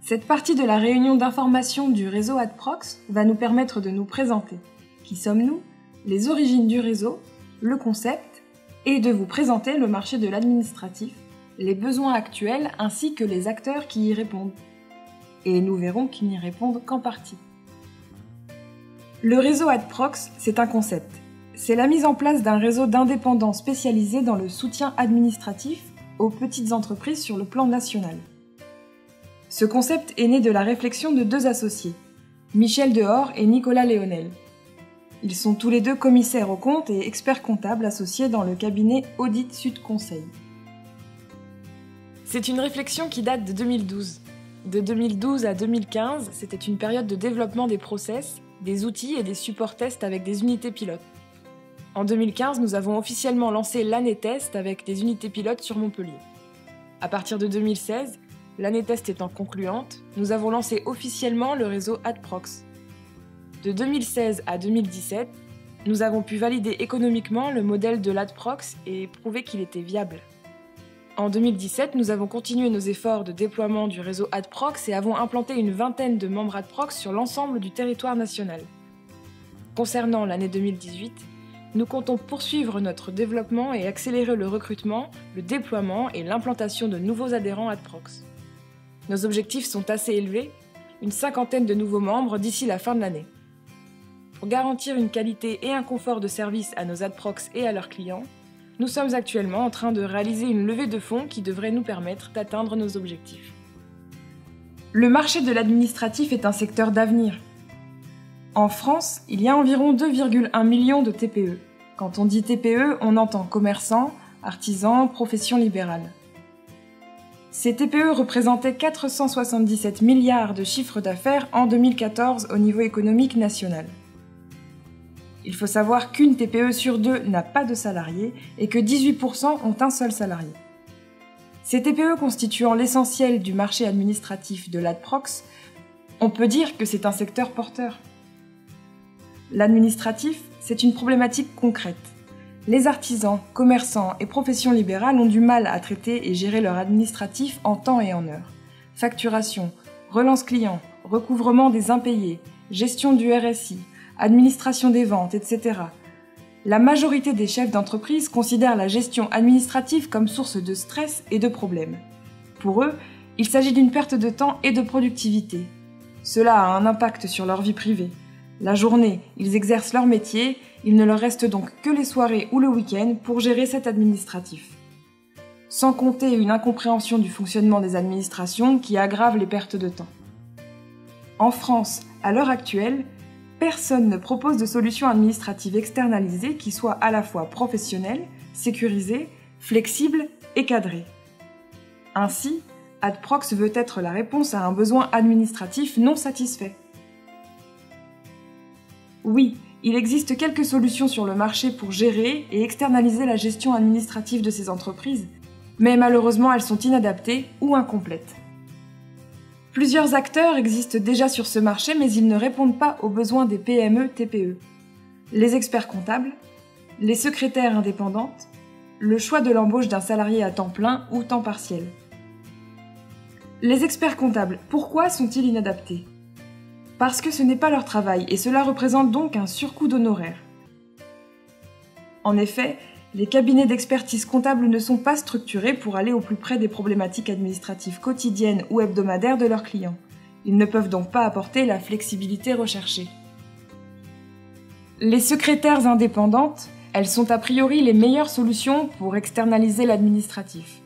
Cette partie de la réunion d'information du réseau AdProx va nous permettre de nous présenter. Qui sommes-nous? Les origines du réseau, le concept, et de vous présenter le marché de l'administratif, les besoins actuels ainsi que les acteurs qui y répondent. Et nous verrons qu'ils n'y répondent qu'en partie. Le réseau AdProx, c'est un concept. C'est la mise en place d'un réseau d'indépendants spécialisés dans le soutien administratif aux petites entreprises sur le plan national. Ce concept est né de la réflexion de deux associés, Michel Dehors et Nicolas Léonel. Ils sont tous les deux commissaires aux comptes et experts comptables associés dans le cabinet Audit Sud Conseil. C'est une réflexion qui date de 2012. De 2012 à 2015, c'était une période de développement des process, des outils et des supports tests avec des unités pilotes. En 2015, nous avons officiellement lancé l'année test avec des unités pilotes sur Montpellier. À partir de 2016, l'année test étant concluante, nous avons lancé officiellement le réseau AdProx. De 2016 à 2017, nous avons pu valider économiquement le modèle de l'AdProx et prouver qu'il était viable. En 2017, nous avons continué nos efforts de déploiement du réseau AdProx et avons implanté une vingtaine de membres AdProx sur l'ensemble du territoire national. Concernant l'année 2018, nous comptons poursuivre notre développement et accélérer le recrutement, le déploiement et l'implantation de nouveaux adhérents AdProx. Nos objectifs sont assez élevés, une 50aine de nouveaux membres d'ici la fin de l'année. Pour garantir une qualité et un confort de service à nos AdProx et à leurs clients, nous sommes actuellement en train de réaliser une levée de fonds qui devrait nous permettre d'atteindre nos objectifs. Le marché de l'administratif est un secteur d'avenir. En France, il y a environ 2,1 millions de TPE. Quand on dit TPE, on entend commerçants, artisans, professions libérales. Ces TPE représentaient 477 milliards de chiffre d'affaires en 2014 au niveau économique national. Il faut savoir qu'une TPE sur deux n'a pas de salariés et que 18% ont un seul salarié. Ces TPE constituant l'essentiel du marché administratif de l'AdProx, on peut dire que c'est un secteur porteur. L'administratif, c'est une problématique concrète. Les artisans, commerçants et professions libérales ont du mal à traiter et gérer leur administratif en temps et en heure. Facturation, relance client, recouvrement des impayés, gestion du RSI, administration des ventes, etc. La majorité des chefs d'entreprise considèrent la gestion administrative comme source de stress et de problèmes. Pour eux, il s'agit d'une perte de temps et de productivité. Cela a un impact sur leur vie privée. La journée, ils exercent leur métier, il ne leur reste donc que les soirées ou le week-end pour gérer cet administratif. Sans compter une incompréhension du fonctionnement des administrations qui aggrave les pertes de temps. En France, à l'heure actuelle, personne ne propose de solution administrative externalisée qui soit à la fois professionnelle, sécurisée, flexible et cadrée. Ainsi, AdProx veut être la réponse à un besoin administratif non satisfait. Oui, il existe quelques solutions sur le marché pour gérer et externaliser la gestion administrative de ces entreprises, mais malheureusement elles sont inadaptées ou incomplètes. Plusieurs acteurs existent déjà sur ce marché, mais ils ne répondent pas aux besoins des PME-TPE. Les experts comptables, les secrétaires indépendantes, le choix de l'embauche d'un salarié à temps plein ou temps partiel. Les experts comptables, pourquoi sont-ils inadaptés? Parce que ce n'est pas leur travail et cela représente donc un surcoût d'honoraires. En effet, les cabinets d'expertise comptable ne sont pas structurés pour aller au plus près des problématiques administratives quotidiennes ou hebdomadaires de leurs clients. Ils ne peuvent donc pas apporter la flexibilité recherchée. Les secrétaires indépendantes, elles sont a priori les meilleures solutions pour externaliser l'administratif.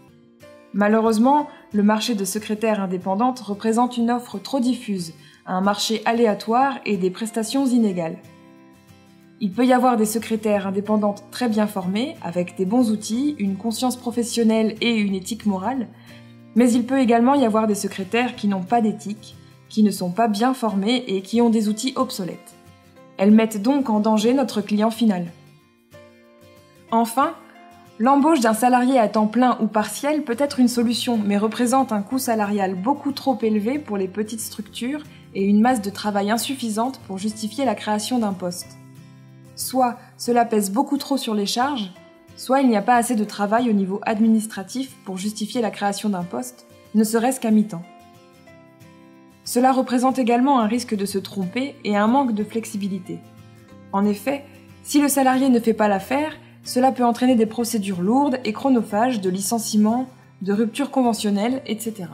Malheureusement, le marché de secrétaires indépendantes représente une offre trop diffuse, un marché aléatoire et des prestations inégales. Il peut y avoir des secrétaires indépendantes très bien formées, avec des bons outils, une conscience professionnelle et une éthique morale, mais il peut également y avoir des secrétaires qui n'ont pas d'éthique, qui ne sont pas bien formés et qui ont des outils obsolètes. Elles mettent donc en danger notre client final. Enfin, l'embauche d'un salarié à temps plein ou partiel peut être une solution, mais représente un coût salarial beaucoup trop élevé pour les petites structures et une masse de travail insuffisante pour justifier la création d'un poste. Soit cela pèse beaucoup trop sur les charges, soit il n'y a pas assez de travail au niveau administratif pour justifier la création d'un poste, ne serait-ce qu'à mi-temps. Cela représente également un risque de se tromper et un manque de flexibilité. En effet, si le salarié ne fait pas l'affaire, cela peut entraîner des procédures lourdes et chronophages de licenciement, de rupture conventionnelle, etc.